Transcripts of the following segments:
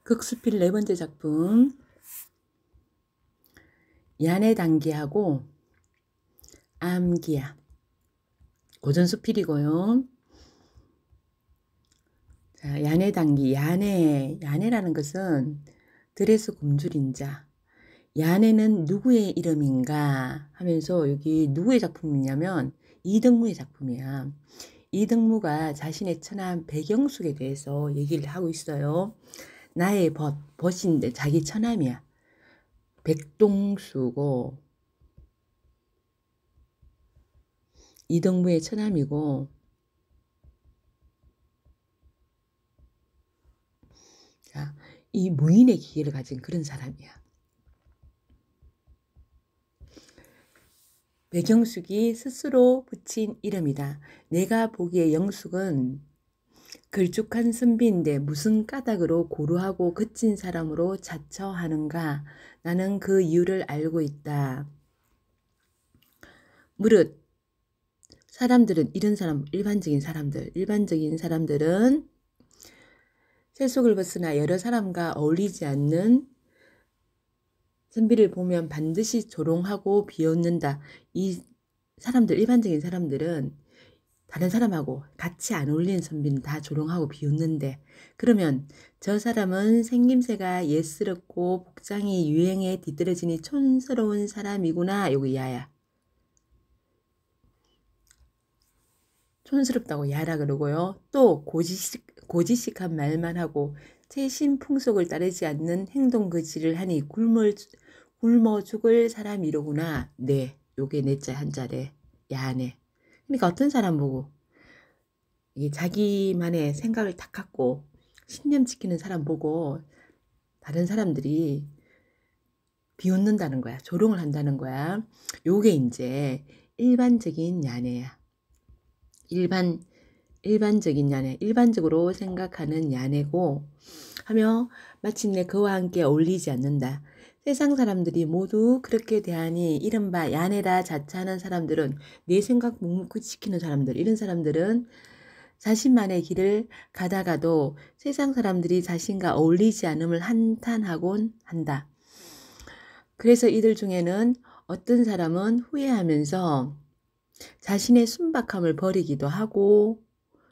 극수필 네 번째 작품 야네단기하고 암기야. 고전수필이고요. 자, 야네단기, 야네라는 것은 들에서 굶주린 자. 야네는 누구의 이름인가 하면서 여기 누구의 작품이냐면 이등무의 작품이야. 이등무가 자신의 처남 백영숙에 대해서 얘기를 하고 있어요. 나의 벗인데 자기 처남이야. 백동수고 이등무의 처남이고, 자, 이 무인의 기계를 가진 그런 사람이야. 백영숙이 스스로 붙인 이름이다. 내가 보기에 영숙은 걸쭉한 선비인데 무슨 까닭으로 고루하고 거친 사람으로 자처하는가? 나는 그 이유를 알고 있다. 무릇 사람들은 이런 사람, 일반적인 사람들은 세속을 벗어나 여러 사람과 어울리지 않는 선비를 보면 반드시 조롱하고 비웃는다. 이 사람들, 일반적인 사람들은 다른 사람하고 같이 안 어울리는 선비는 다 조롱하고 비웃는데, 그러면 저 사람은 생김새가 예스럽고 복장이 유행에 뒤떨어지니 촌스러운 사람이구나. 요거 야야. 촌스럽다고 야라 그러고요. 또 고지식한 말만 하고 최신 풍속을 따르지 않는 행동 거지를 하니 굶어 죽을 사람이로구나. 네, 요게 넷자 한자래. 야네. 그러니까 어떤 사람 보고 이게 자기만의 생각을 딱 갖고 신념 지키는 사람 보고 다른 사람들이 비웃는다는 거야. 조롱을 한다는 거야. 요게 이제 일반적인 야네야. 일반적인 야네, 일반적으로 생각하는 야네고 하며 마침내 그와 함께 어울리지 않는다. 세상 사람들이 모두 그렇게 대하니 이른바 야네라 자처하는 사람들은 내 생각 묵묵히 지키는 사람들, 이런 사람들은 자신만의 길을 가다가도 세상 사람들이 자신과 어울리지 않음을 한탄하곤 한다. 그래서 이들 중에는 어떤 사람은 후회하면서 자신의 순박함을 버리기도 하고,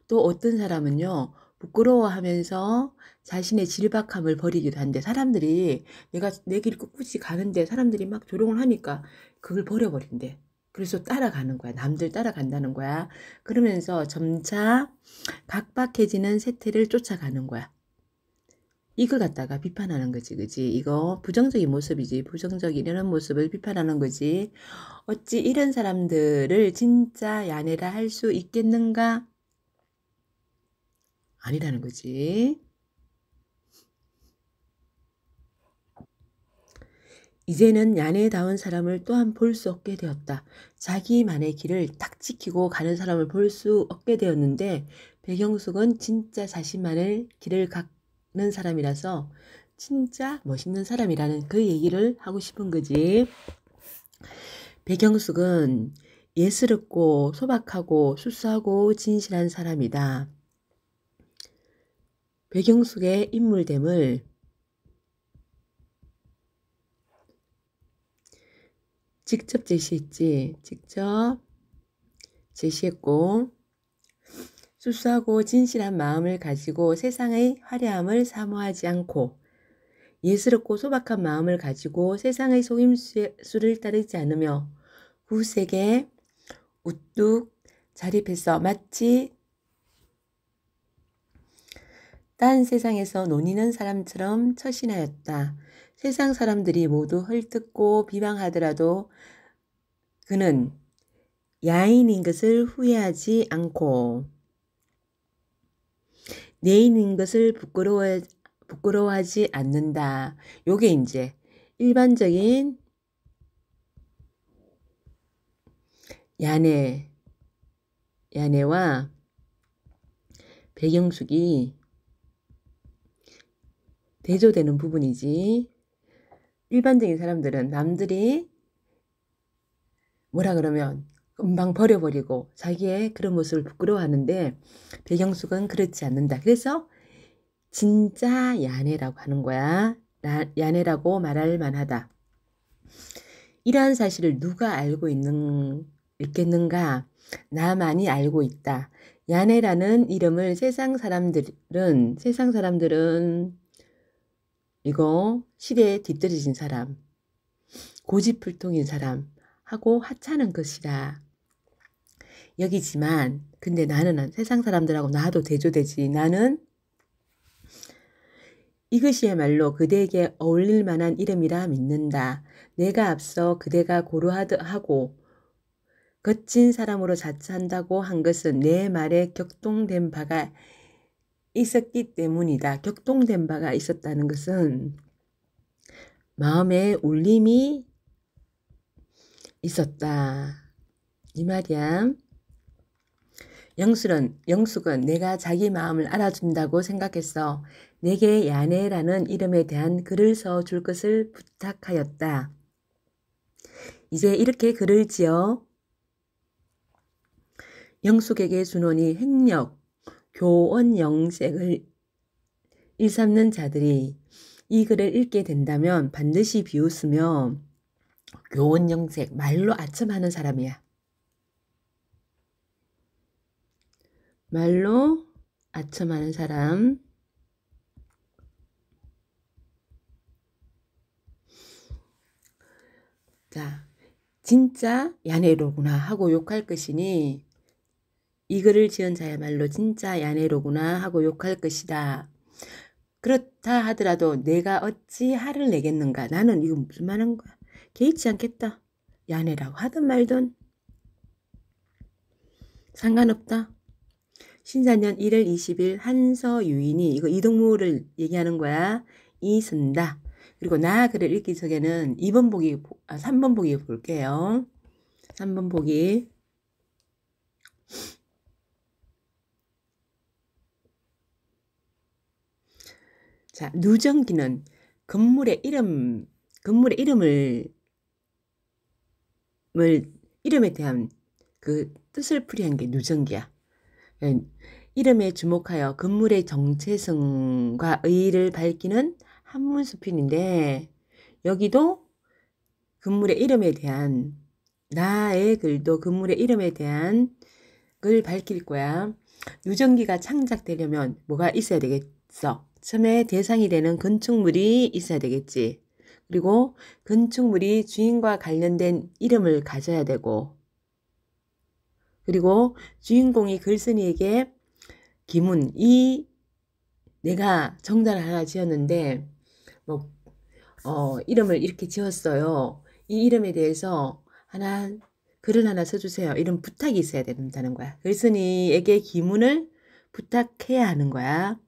또 어떤 사람은요 부끄러워하면서 자신의 질박함을 버리기도 한데, 사람들이 내가 내 길 꿋꿋이 가는데 사람들이 막 조롱을 하니까 그걸 버려버린대. 그래서 따라가는 거야. 남들 따라간다는 거야. 그러면서 점차 각박해지는 세태를 쫓아가는 거야. 이걸 갖다가 비판하는 거지, 그지? 이거 부정적인 모습이지. 부정적인 이런 모습을 비판하는 거지. 어찌 이런 사람들을 진짜 야네라 할 수 있겠는가? 아니라는 거지. 이제는 야네다운 사람을 또한 볼 수 없게 되었다. 자기만의 길을 딱 지키고 가는 사람을 볼 수 없게 되었는데, 백영숙은 진짜 자신만의 길을 가는 사람이라서 진짜 멋있는 사람이라는 그 얘기를 하고 싶은 거지. 백영숙은 예스럽고 소박하고 수수하고 진실한 사람이다. 백영숙의 인물됨을 직접 제시했고, 수수하고 진실한 마음을 가지고 세상의 화려함을 사모하지 않고, 예스럽고 소박한 마음을 가지고 세상의 속임수를 따르지 않으며 후색에 우뚝 자립해서 마치 딴 세상에서 논의는 사람처럼 처신하였다. 세상 사람들이 모두 헐뜯고 비방하더라도 그는 야인인 것을 후회하지 않고 내인인 것을 부끄러워하지 않는다. 요게 이제 일반적인 야네와 백영숙이 대조되는 부분이지. 일반적인 사람들은 남들이 뭐라 그러면 금방 버려버리고 자기의 그런 모습을 부끄러워하는데, 백영숙은 그렇지 않는다. 그래서 진짜 야네라고 하는 거야. 야네라고 말할 만하다. 이러한 사실을 누가 알고 있겠는가? 나만이 알고 있다. 야네라는 이름을 세상 사람들은 이거 시대에 뒤떨어진 사람, 고집불통인 사람 하고 하찮은 것이라 여기지만, 근데 나는 세상 사람들하고 나도 대조되지. 나는 이것이야말로 그대에게 어울릴 만한 이름이라 믿는다. 내가 앞서 그대가 고려하고 거친 사람으로 자처한다고 한 것은 내 말에 격동된 바가 있었기 때문이다. 격동된 바가 있었다는 것은 마음에 울림이 있었다. 이 말이야. 영숙은 내가 자기 마음을 알아준다고 생각했어. 내게 야네라는 이름에 대한 글을 써줄 것을 부탁하였다. 이제 이렇게 글을 지어 영숙에게 준원이 행력, 교원 영색을 일삼는 자들이 이 글을 읽게 된다면 반드시 비웃으며 교원 영색, 말로 아첨하는 사람이야. 말로 아첨하는 사람. 자, 진짜 야네로구나 하고 욕할 것이니 이 글을 지은 자야말로 진짜 야네로구나 하고 욕할 것이다. 그렇다 하더라도 내가 어찌 화를 내겠는가. 나는 이거 무슨 말인 거야. 개의치 않겠다. 야네라고 하든 말든 상관없다. 신사년 1월 20일 한서유인이 이거 이동무를 얘기하는 거야. 이순다. 그리고 나 글을 읽기 전에는 3번 보기 볼게요. 3번 보기. 자, 누정기는 건물의 이름에 대한 그 뜻을 풀이한 게 누정기야. 이름에 주목하여 건물의 정체성과 의의를 밝히는 한문수필인데 여기도 건물의 이름에 대한 나의 글도 건물의 이름에 대한 걸 밝힐 거야. 누정기가 창작되려면 뭐가 있어야 되겠어? 처음에 대상이 되는 건축물이 있어야 되겠지. 그리고 건축물이 주인과 관련된 이름을 가져야 되고 그리고 주인공이 글쓴이에게 기문, 내가 정단을 하나 지었는데 이름을 이렇게 지었어요. 이 이름에 대해서 글을 하나 써주세요. 이런 부탁이 있어야 된다는 거야. 글쓴이에게 기문을 부탁해야 하는 거야.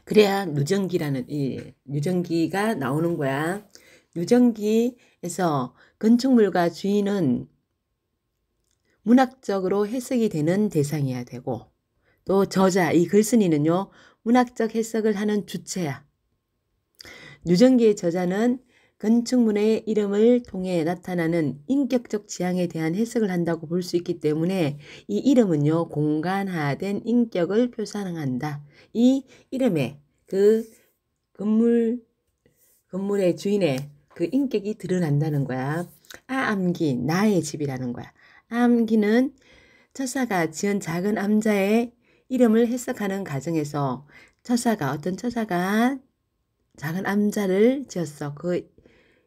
그래야 누정기가 나오는 거야. 누정기에서 건축물과 주인은 문학적으로 해석이 되는 대상이어야 되고 또 저자, 이 글쓴이는요. 문학적 해석을 하는 주체야. 누정기의 저자는 건축물의 이름을 통해 나타나는 인격적 지향에 대한 해석을 한다고 볼 수 있기 때문에 이 이름은요. 공간화된 인격을 표상한다. 이 이름에 그 건물의 주인의 그 인격이 드러난다는 거야. 암기, 나의 집이라는 거야. 암기는 처사가 지은 작은 암자의 이름을 해석하는 과정에서 어떤 처사가 작은 암자를 지었어. 그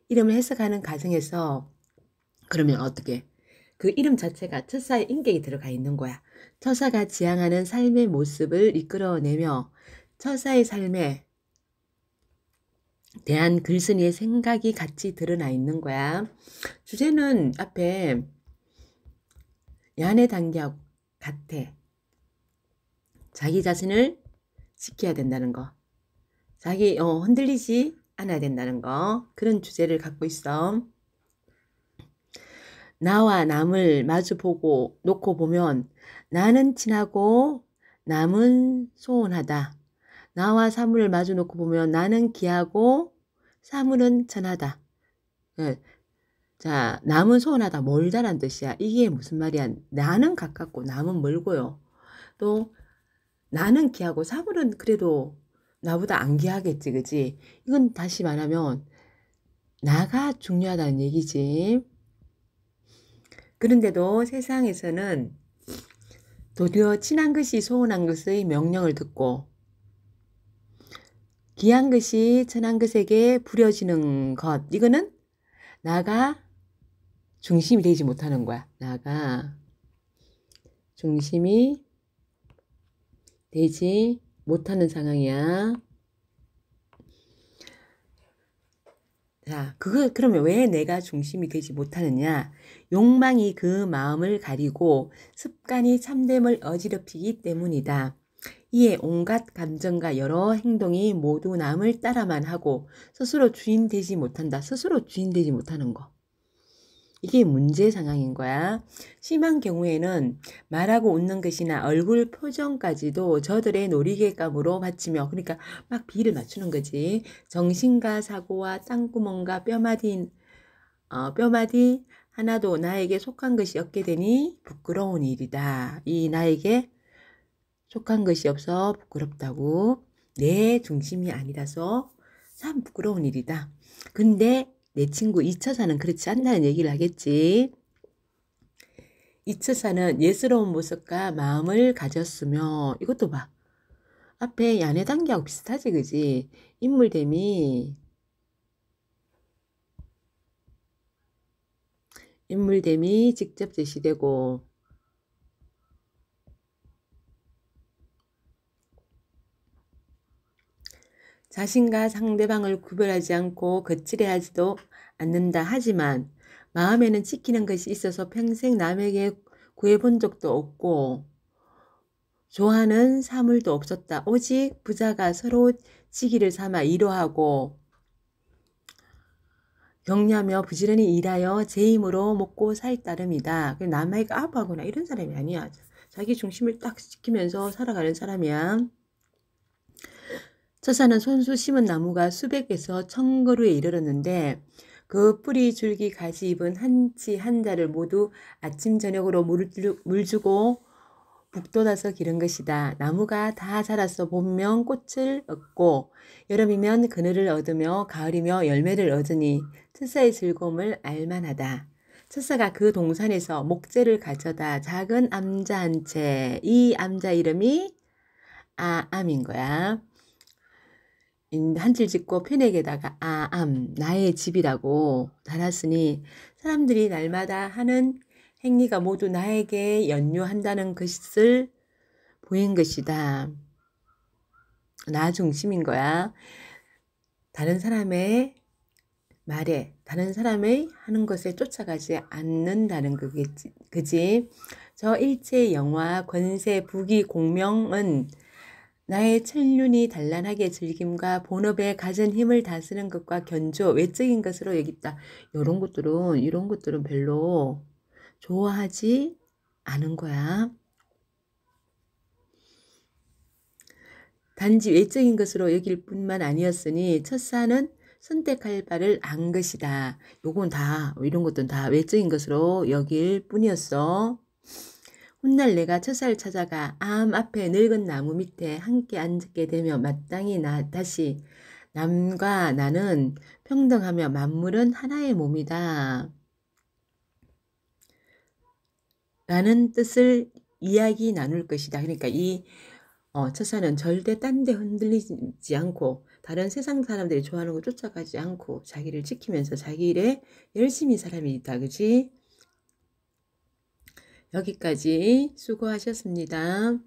이름을 해석하는 과정에서 그러면 어떻게? 그 이름 자체가 처사의 인격이 들어가 있는 거야. 처사가 지향하는 삶의 모습을 이끌어내며 처사의 삶에 대한 글쓴이의 생각이 같이 드러나 있는 거야. 주제는 앞에 야네 단계하고 같아. 자기 자신을 지켜야 된다는 거. 흔들리지 않아야 된다는 거. 그런 주제를 갖고 있어. 나와 남을 놓고 보면 나는 친하고 남은 소원하다. 나와 사물을 마주 놓고 보면 나는 귀하고 사물은 천하다. 자, 남은 소원하다, 멀다란 뜻이야. 이게 무슨 말이야? 나는 가깝고 남은 멀고요. 또 나는 귀하고 사물은 그래도 나보다 안 귀하겠지, 그지? 이건 다시 말하면 나가 중요하다는 얘기지. 그런데도 세상에서는 도리어 친한 것이 소원한 것의 명령을 듣고 귀한 것이 천한 것에게 부려지는 것, 이거는 나가 중심이 되지 못하는 거야. 나가 중심이 되지 못하는 상황이야. 자, 그러면 왜 내가 중심이 되지 못하느냐? 욕망이 그 마음을 가리고 습관이 참됨을 어지럽히기 때문이다. 이에 온갖 감정과 여러 행동이 모두 남을 따라만 하고 스스로 주인 되지 못한다. 스스로 주인 되지 못하는 거. 이게 문제 상황인 거야. 심한 경우에는 말하고 웃는 것이나 얼굴 표정까지도 저들의 놀이개감으로 바치며, 그러니까 막 비를 맞추는 거지. 정신과 사고와 땅구멍과 뼈마디 하나도 나에게 속한 것이 없게 되니 부끄러운 일이다. 이 나에게 속한 것이 없어 부끄럽다고. 내 중심이 아니라서 참 부끄러운 일이다. 근데 내 친구 이처사는 그렇지 않다는 얘기를 하겠지. 이처사는 예스러운 모습과 마음을 가졌으며, 이것도 봐. 앞에 야네 단계하고 비슷하지, 그지? 인물됨이 직접 제시되고, 자신과 상대방을 구별하지 않고 거칠해하지도 않는다. 하지만 마음에는 지키는 것이 있어서 평생 남에게 구해본 적도 없고 좋아하는 사물도 없었다. 오직 부자가 서로 지기를 삼아 이로하고 격려하며 부지런히 일하여 제 힘으로 먹고 살 따름이다. 남에게 아부하거나 이런 사람이 아니야. 자기 중심을 딱 지키면서 살아가는 사람이야. 처사는 손수 심은 나무가 수백에서 천그루에 이르렀는데 그 뿌리 줄기 가지 잎은 한치 한자를 모두 아침 저녁으로 물 주고 북돋아서 기른 것이다. 나무가 다 자라서 봄이면 꽃을 얻고 여름이면 그늘을 얻으며 가을이며 열매를 얻으니 처사의 즐거움을 알만하다. 처사가 그 동산에서 목재를 가져다 작은 암자 한 채, 이 암자 이름이 아암인 거야. 한줄 짓고 편에게다가 아암, 나의 집이라고 달았으니 사람들이 날마다 하는 행위가 모두 나에게 연유한다는 것을 보인 것이다. 나 중심인 거야. 다른 사람의 말에, 다른 사람의 하는 것에 쫓아가지 않는다는 거겠지. 그지? 저 일체의 영화, 권세, 부귀, 공명은 나의 천륜이 단란하게 즐김과 본업에 가진 힘을 다스리는 것과 견조, 외적인 것으로 여겼다. 이런 것들은 별로 좋아하지 않은 거야. 단지 외적인 것으로 여길 뿐만 아니었으니 첫사는 선택할 바를 안 것이다. 요건 다, 이런 것들은 다 외적인 것으로 여길 뿐이었어. 훗날 내가 처사를 찾아가 암 앞에 늙은 나무 밑에 함께 앉게 되며 마땅히 다시 남과 나는 평등하며 만물은 하나의 몸이다. 라는 뜻을 이야기 나눌 것이다. 그러니까 이 처사는 절대 딴 데 흔들리지 않고 다른 세상 사람들이 좋아하는 거 쫓아가지 않고 자기를 지키면서 자기 일에 열심히 사람이다. 그지? 여기까지 수고하셨습니다.